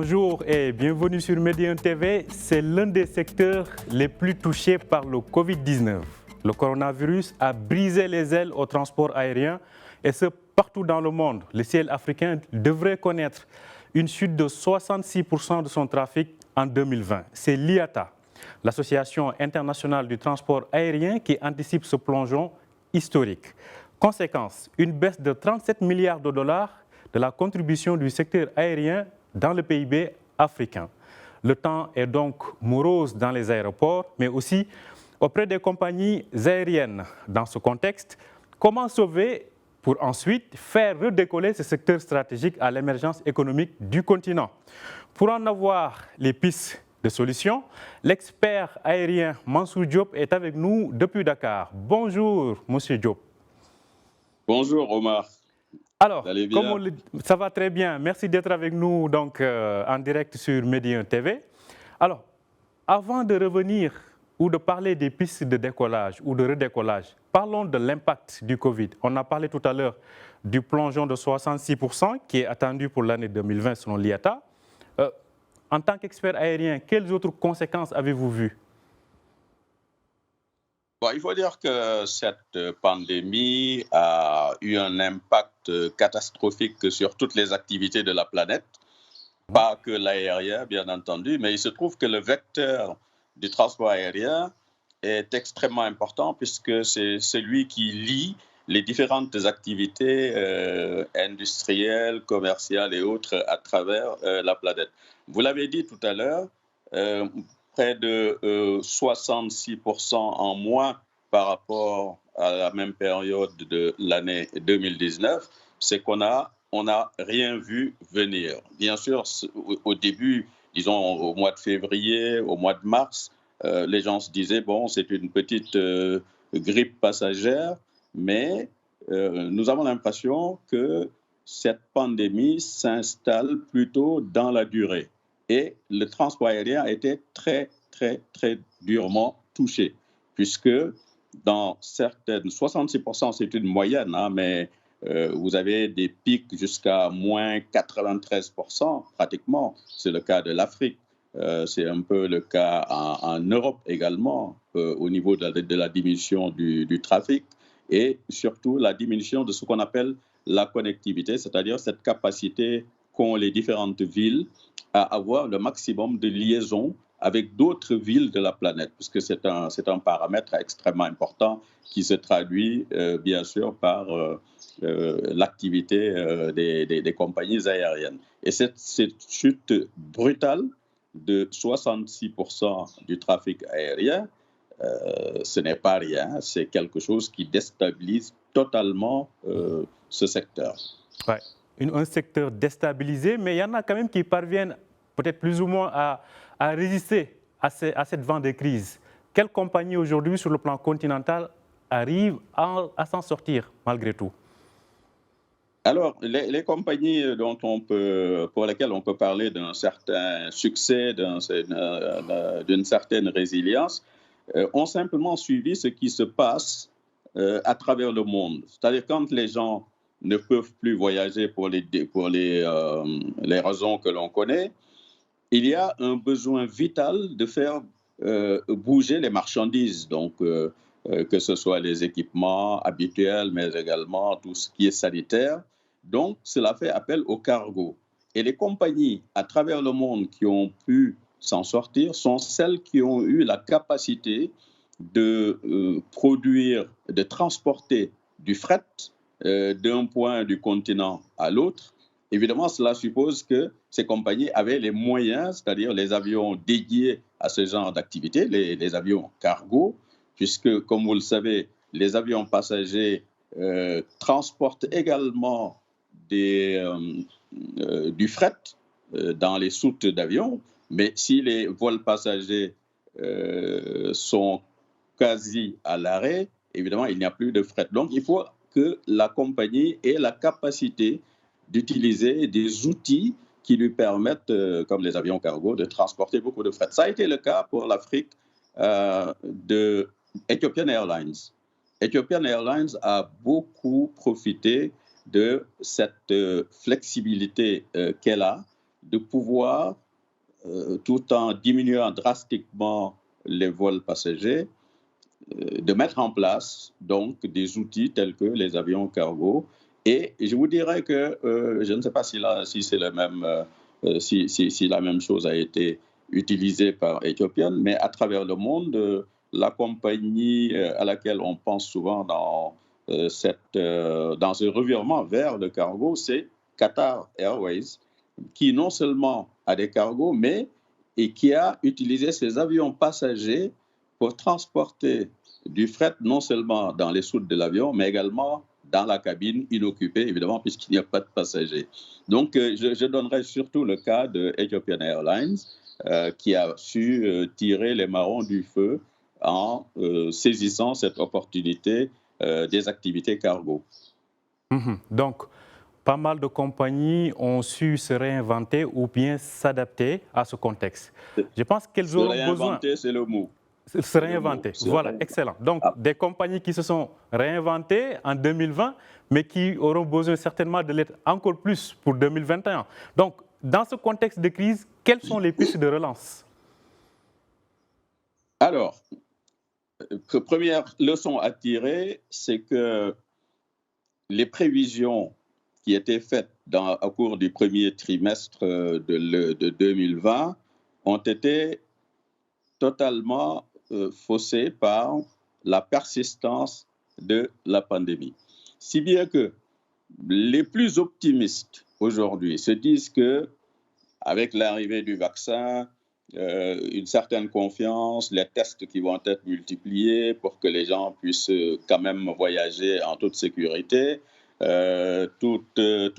Bonjour et bienvenue sur Média 1 TV. C'est l'un des secteurs les plus touchés par le Covid-19. Le coronavirus a brisé les ailes au transport aérien et ce partout dans le monde. Le ciel africain devrait connaître une chute de 66% de son trafic en 2020. C'est l'IATA, l'Association internationale du transport aérien, qui anticipe ce plongeon historique. Conséquence, une baisse de 37 milliards de dollars de la contribution du secteur aérien dans le PIB africain. Le temps est donc morose dans les aéroports, mais aussi auprès des compagnies aériennes. Dans ce contexte, comment sauver pour ensuite faire redécoller ce secteur stratégique à l'émergence économique du continent? Pour en avoir les pistes de solutions, l'expert aérien Mansour Diop est avec nous depuis Dakar. Bonjour, Monsieur Diop. Bonjour, Omar. Alors, ça va très bien. Merci d'être avec nous en direct sur Média 1 TV. Alors, avant de revenir ou de parler des pistes de décollage ou de redécollage, parlons de l'impact du Covid. On a parlé tout à l'heure du plongeon de 66% qui est attendu pour l'année 2020 selon l'IATA. En tant qu'expert aérien, quelles autres conséquences avez-vous vues? Bon, il faut dire que cette pandémie a eu un impact catastrophique sur toutes les activités de la planète, pas que l'aérien, bien entendu, mais il se trouve que le vecteur du transport aérien est extrêmement important puisque c'est celui qui lie les différentes activités industrielles, commerciales et autres à travers la planète. Vous l'avez dit tout à l'heure, près de 66% en moins par rapport à la même période de l'année 2019, c'est qu'on a rien vu venir. Bien sûr, au début, disons au mois de février, au mois de mars, les gens se disaient, bon, c'est une petite grippe passagère, mais nous avons l'impression que cette pandémie s'installe plutôt dans la durée. Et le transport aérien a été très, très, très durement touché, puisque dans certaines, 66%, c'est une moyenne, hein, mais vous avez des pics jusqu'à moins 93% pratiquement. C'est le cas de l'Afrique, c'est un peu le cas en Europe également, au niveau de la diminution du trafic et surtout la diminution de ce qu'on appelle la connectivité, c'est-à-dire cette capacité qu'ont les différentes villes à avoir le maximum de liaisons avec d'autres villes de la planète, puisque c'est un paramètre extrêmement important qui se traduit bien sûr par l'activité des compagnies aériennes. Et cette chute brutale de 66% du trafic aérien, ce n'est pas rien, c'est quelque chose qui déstabilise totalement ce secteur. Ouais. Un secteur déstabilisé, mais il y en a quand même qui parviennent peut-être plus ou moins à résister à cette vent de crise. Quelle compagnie aujourd'hui sur le plan continental arrive à s'en sortir malgré tout? Alors, les compagnies pour lesquelles on peut parler d'un certain succès, d'une certaine résilience, ont simplement suivi ce qui se passe à travers le monde. C'est-à-dire quand les gens ne peuvent plus voyager pour les raisons que l'on connaît, il y a un besoin vital de faire bouger les marchandises, donc que ce soit les équipements habituels, mais également tout ce qui est sanitaire. Donc, cela fait appel au cargo. Et les compagnies à travers le monde qui ont pu s'en sortir sont celles qui ont eu la capacité de produire, de transporter du fret d'un point du continent à l'autre. Évidemment, cela suppose que ces compagnies avaient les moyens, c'est-à-dire les avions dédiés à ce genre d'activité, les avions cargo, puisque, comme vous le savez, les avions passagers transportent également du fret dans les soutes d'avion, mais si les vols passagers sont quasi à l'arrêt, évidemment, il n'y a plus de fret. Donc, il faut que la compagnie ait la capacité d'utiliser des outils qui lui permettent, comme les avions cargo, de transporter beaucoup de fret. Ça a été le cas pour l'Afrique de Ethiopian Airlines. Ethiopian Airlines a beaucoup profité de cette flexibilité qu'elle a de pouvoir, tout en diminuant drastiquement les vols passagers, de mettre en place donc des outils tels que les avions cargo. Et je vous dirais que je ne sais pas si c'est le même, si la même chose a été utilisée par Ethiopian, mais à travers le monde, la compagnie à laquelle on pense souvent dans ce revirement vers le cargo, c'est Qatar Airways, qui non seulement a des cargos, mais et qui a utilisé ses avions passagers pour transporter du fret non seulement dans les soutes de l'avion, mais également dans la cabine inoccupée, évidemment, puisqu'il n'y a pas de passagers. Donc, je donnerai surtout le cas de Ethiopian Airlines, qui a su tirer les marrons du feu en saisissant cette opportunité des activités cargo. Donc, pas mal de compagnies ont su se réinventer ou bien s'adapter à ce contexte. Je pense qu'elles auront besoin... Se réinventer, c'est le mot. Se réinventer, voilà, excellent. Donc, des compagnies qui se sont réinventées en 2020, mais qui auront besoin certainement de l'être encore plus pour 2021. Donc, dans ce contexte de crise, quelles sont les pistes de relance? Alors, première leçon à tirer, c'est que les prévisions qui étaient faites au cours du premier trimestre de 2020 ont été totalement faussées par la persistance de la pandémie. Si bien que les plus optimistes aujourd'hui se disent que avec l'arrivée du vaccin, une certaine confiance, les tests qui vont être multipliés pour que les gens puissent quand même voyager en toute sécurité, tout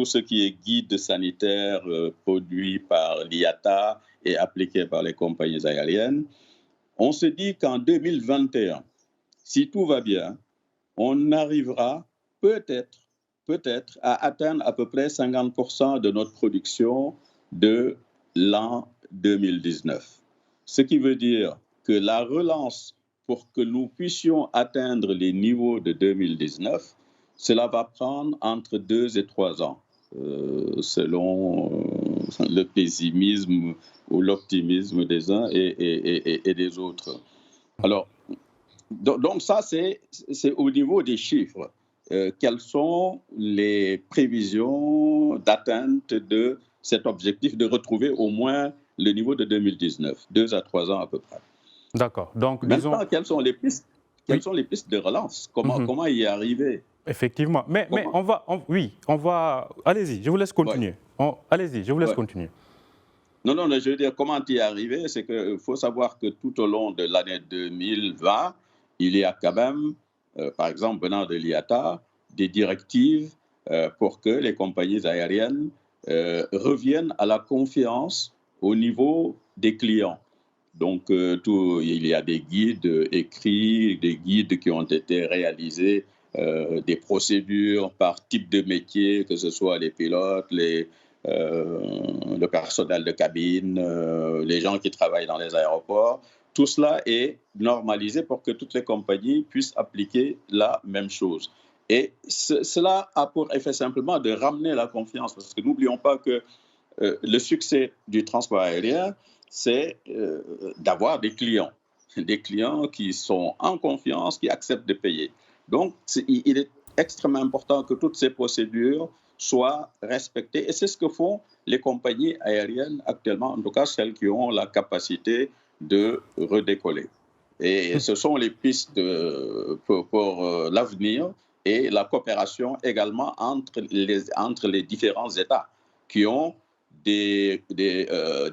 ce qui est guide sanitaire produit par l'IATA et appliqué par les compagnies aériennes, on se dit qu'en 2021, si tout va bien, on arrivera peut-être à atteindre à peu près 50% de notre production de l'an 2019. Ce qui veut dire que la relance pour que nous puissions atteindre les niveaux de 2019, cela va prendre entre 2 et 3 ans, selon le pessimisme ou l'optimisme des uns et des autres. Alors, donc ça, c'est au niveau des chiffres. Quelles sont les prévisions d'atteinte de cet objectif de retrouver au moins le niveau de 2019, 2 à 3 ans à peu près. D'accord. Donc, maintenant, quelles sont les pistes de relance? Comment y arriver? Effectivement. Mais on va... Allez-y, je vous laisse continuer. Ouais. Allez-y, je vous laisse continuer. Non, je veux dire, comment y arriver? C'est qu'il faut savoir que tout au long de l'année 2020, il y a quand même, par exemple, venant de l'IATA, des directives pour que les compagnies aériennes reviennent à la confiance au niveau des clients. Donc, il y a des guides écrits, des guides qui ont été réalisés, des procédures par type de métier, que ce soit les pilotes, le personnel de cabine, les gens qui travaillent dans les aéroports. Tout cela est normalisé pour que toutes les compagnies puissent appliquer la même chose. Et cela a pour effet simplement de ramener la confiance, parce que n'oublions pas que le succès du transport aérien, c'est d'avoir des clients qui sont en confiance, qui acceptent de payer. Donc, il est extrêmement important que toutes ces procédures soient respectées. Et c'est ce que font les compagnies aériennes actuellement, en tout cas celles qui ont la capacité de redécoller. Et ce sont les pistes pour l'avenir et la coopération également entre les différents États qui ont des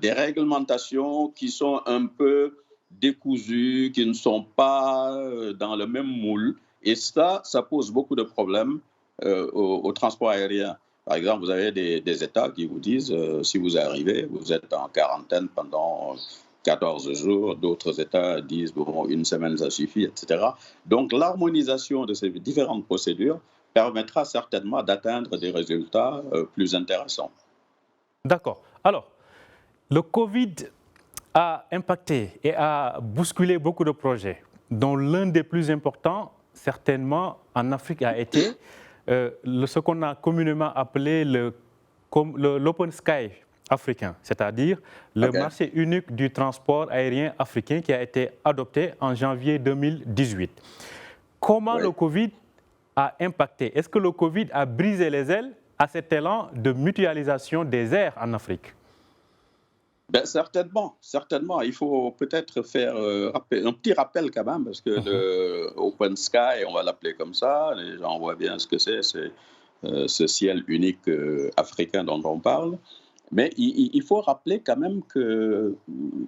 réglementations qui sont un peu décousues, qui ne sont pas dans le même moule. Et ça pose beaucoup de problèmes au transport aérien. Par exemple, vous avez des États qui vous disent, si vous arrivez, vous êtes en quarantaine pendant 14 jours. D'autres États disent, bon, une semaine, ça suffit, etc. Donc, l'harmonisation de ces différentes procédures permettra certainement d'atteindre des résultats plus intéressants. D'accord. Alors, le Covid a impacté et a bousculé beaucoup de projets, dont l'un des plus importants, certainement, en Afrique a été ce qu'on a communément appelé l'Open Sky africain, c'est-à-dire le OK. marché unique du transport aérien africain qui a été adopté en janvier 2018. Comment Oui. le Covid a impacté? Est-ce que le Covid a brisé les ailes à cet élan de mutualisation des airs en Afrique? Ben, certainement, certainement. Il faut peut-être faire un petit rappel quand même, parce que le Open Sky, on va l'appeler comme ça, les gens voient bien ce que c'est ce ciel unique africain dont on parle. Mais il faut rappeler quand même que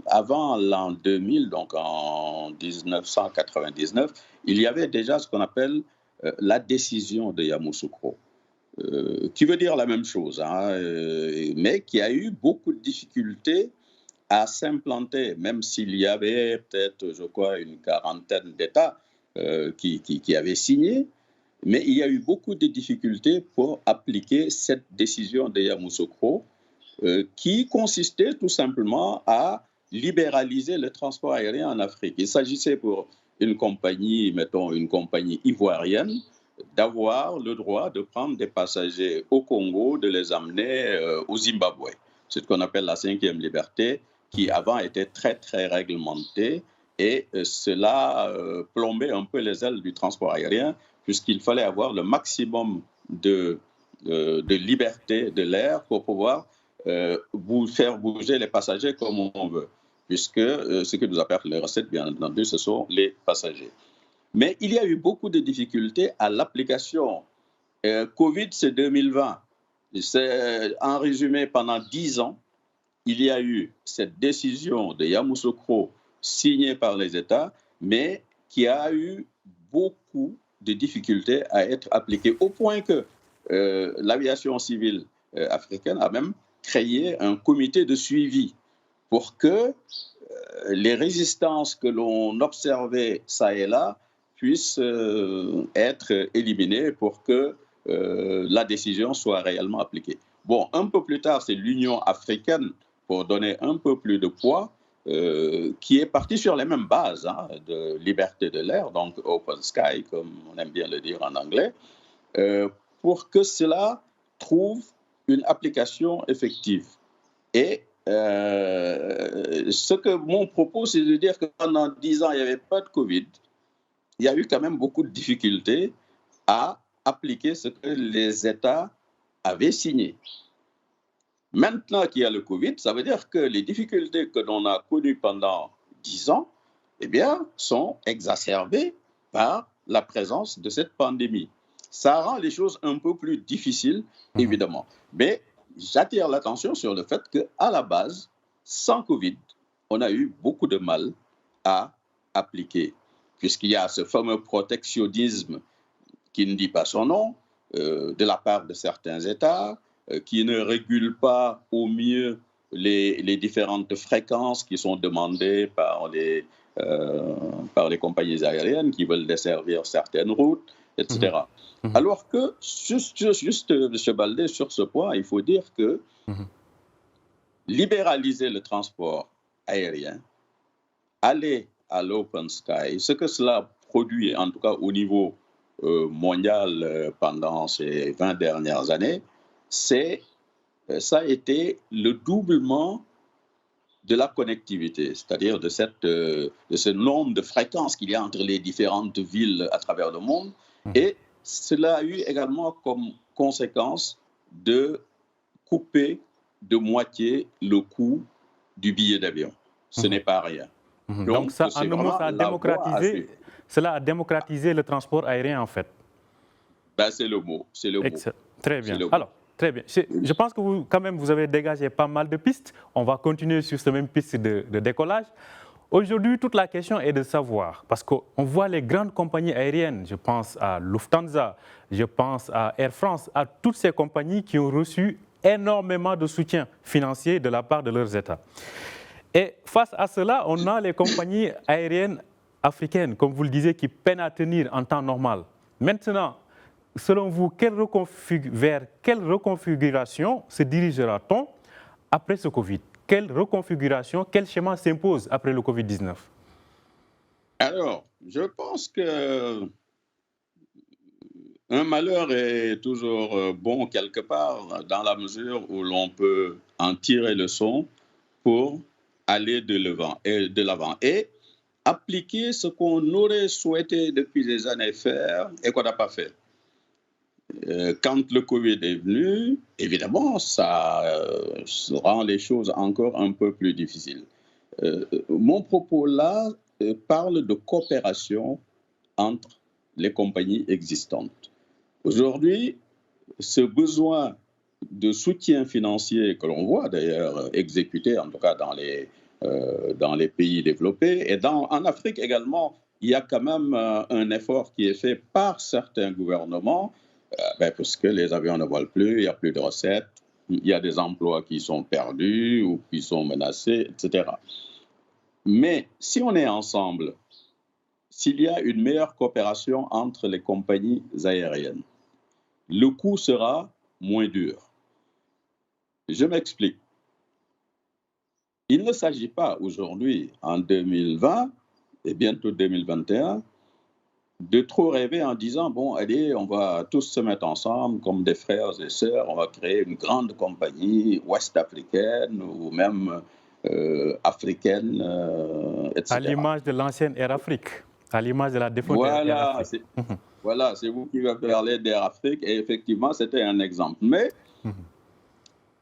avant l'an 2000, donc en 1999, il y avait déjà ce qu'on appelle la décision de Yamoussoukro. Qui veut dire la même chose, hein, mais qui a eu beaucoup de difficultés à s'implanter, même s'il y avait peut-être, je crois, une quarantaine d'États qui avaient signé, mais il y a eu beaucoup de difficultés pour appliquer cette décision de Yamoussoukro, qui consistait tout simplement à libéraliser le transport aérien en Afrique. Il s'agissait pour une compagnie, mettons une compagnie ivoirienne, d'avoir le droit de prendre des passagers au Congo, de les amener au Zimbabwe. C'est ce qu'on appelle la 5e liberté, qui avant était très, très réglementée, et cela plombait un peu les ailes du transport aérien, puisqu'il fallait avoir le maximum de liberté de l'air pour pouvoir faire bouger les passagers comme on veut, puisque ce que nous appellent les recettes, bien entendu, ce sont les passagers. Mais il y a eu beaucoup de difficultés à l'application. Covid, c'est 2020. En résumé, pendant 10 ans, il y a eu cette décision de Yamoussoukro signée par les États, mais qui a eu beaucoup de difficultés à être appliquée, au point que l'aviation civile africaine a même créé un comité de suivi pour que les résistances que l'on observait ça et là puissent être éliminées pour que la décision soit réellement appliquée. Bon, un peu plus tard, c'est l'Union africaine, pour donner un peu plus de poids, qui est partie sur les mêmes bases, hein, de liberté de l'air, donc Open Sky, comme on aime bien le dire en anglais, pour que cela trouve une application effective. Et ce que mon propos, c'est de dire que pendant 10 ans, il n'y avait pas de Covid. Il y a eu quand même beaucoup de difficultés à appliquer ce que les États avaient signé. Maintenant qu'il y a le Covid, ça veut dire que les difficultés que l'on a connues pendant 10 ans, eh bien, sont exacerbées par la présence de cette pandémie. Ça rend les choses un peu plus difficiles, évidemment. Mais j'attire l'attention sur le fait qu'à la base, sans Covid, on a eu beaucoup de mal à appliquer, puisqu'il y a ce fameux protectionnisme qui ne dit pas son nom, de la part de certains États, qui ne régulent pas au mieux les différentes fréquences qui sont demandées par les compagnies aériennes qui veulent desservir certaines routes, etc. Alors que, juste M. Baldé, sur ce point, il faut dire que libéraliser le transport aérien, aller à l'Open Sky, ce que cela produit, en tout cas au niveau mondial pendant ces 20 dernières années, ça a été le doublement de la connectivité, c'est-à-dire de ce nombre de fréquences qu'il y a entre les différentes villes à travers le monde. Et cela a eu également comme conséquence de couper de moitié le coût du billet d'avion. Ce n'est pas rien. Donc ça, en un mot, cela a démocratisé le transport aérien, en fait. Ben, c'est le mot. Très bien. Alors, très bien. Je pense que quand même, vous avez dégagé pas mal de pistes. On va continuer sur cette même piste de décollage. Aujourd'hui, toute la question est de savoir, parce qu'on voit les grandes compagnies aériennes, je pense à Lufthansa, je pense à Air France, à toutes ces compagnies qui ont reçu énormément de soutien financier de la part de leurs États. Et face à cela, on a les compagnies aériennes africaines, comme vous le disiez, qui peinent à tenir en temps normal. Maintenant, selon vous, vers quelle reconfiguration se dirigera-t-on après ce Covid? Quelle reconfiguration, quel schéma s'impose après le Covid-19? Alors, je pense que Un malheur est toujours bon quelque part, dans la mesure où l'on peut en tirer leçon pour aller de l'avant et appliquer ce qu'on aurait souhaité depuis des années faire et qu'on n'a pas fait. Quand le Covid est venu, évidemment, ça rend les choses encore un peu plus difficiles. Mon propos là parle de coopération entre les compagnies existantes. Aujourd'hui, ce besoin de soutien financier que l'on voit d'ailleurs exécuté, en tout cas dans les pays développés, et en Afrique également, il y a quand même un effort qui est fait par certains gouvernements, parce que les avions ne volent plus, il n'y a plus de recettes, il y a des emplois qui sont perdus ou qui sont menacés, etc. Mais si on est ensemble, s'il y a une meilleure coopération entre les compagnies aériennes, le coût sera moins dur. Je m'explique. Il ne s'agit pas aujourd'hui, en 2020 et bientôt 2021, de trop rêver en disant, bon, allez, on va tous se mettre ensemble comme des frères et sœurs, on va créer une grande compagnie ouest-africaine ou même africaine, etc. À l'image de l'ancienne Air Afrique, à l'image de la défunte Air Afrique. Voilà, c'est vous qui va parler d'Air Afrique, et effectivement, c'était un exemple. Mais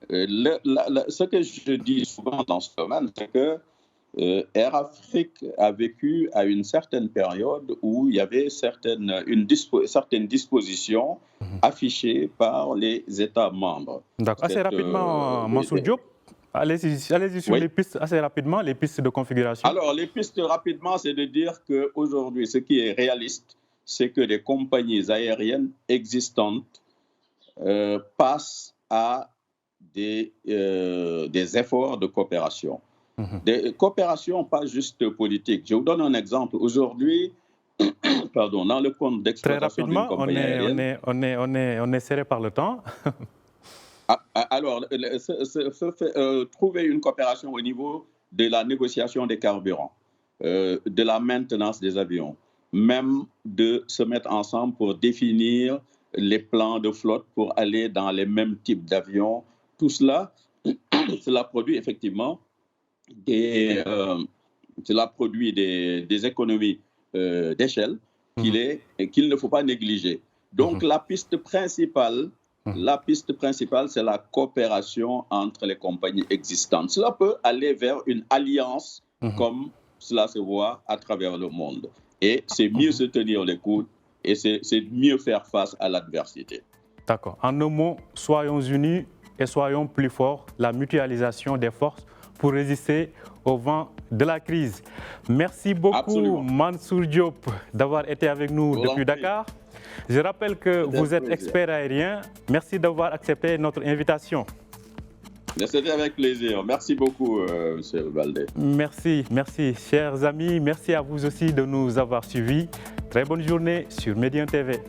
ce que je dis souvent dans ce domaine, c'est que Air Afrique a vécu à une certaine période où il y avait certaines dispositions affichées par les États membres. D'accord. Assez rapidement, Mansour Diop, allez-y sur les pistes, assez rapidement, les pistes de configuration. Alors, les pistes rapidement, c'est de dire qu'aujourd'hui, ce qui est réaliste, c'est que les compagnies aériennes existantes passent à des efforts de coopération. Des coopérations pas juste politiques. Je vous donne un exemple. Aujourd'hui, dans le compte d'exploitation d'une compagnie aérienne... On est serré par le temps. Alors, trouver une coopération au niveau de la négociation des carburants, de la maintenance des avions, même de se mettre ensemble pour définir les plans de flotte pour aller dans les mêmes types d'avions. Tout cela, cela produit effectivement des économies d'échelle qu'il ne faut pas négliger. Donc, la piste principale, c'est la coopération entre les compagnies existantes. Cela peut aller vers une alliance, comme cela se voit à travers le monde. Et c'est mieux se tenir les coudes et c'est mieux faire face à l'adversité. D'accord. En un mot, soyons unis et soyons plus forts. La mutualisation des forces pour résister au vent de la crise. Merci beaucoup, absolument, Mansour Diop, d'avoir été avec nous depuis Dakar. Je rappelle que vous êtes expert aérien. Merci d'avoir accepté notre invitation. C'était avec plaisir. Merci beaucoup, M. Baldé. Merci, merci. Chers amis, merci à vous aussi de nous avoir suivis. Très bonne journée sur Médien TV.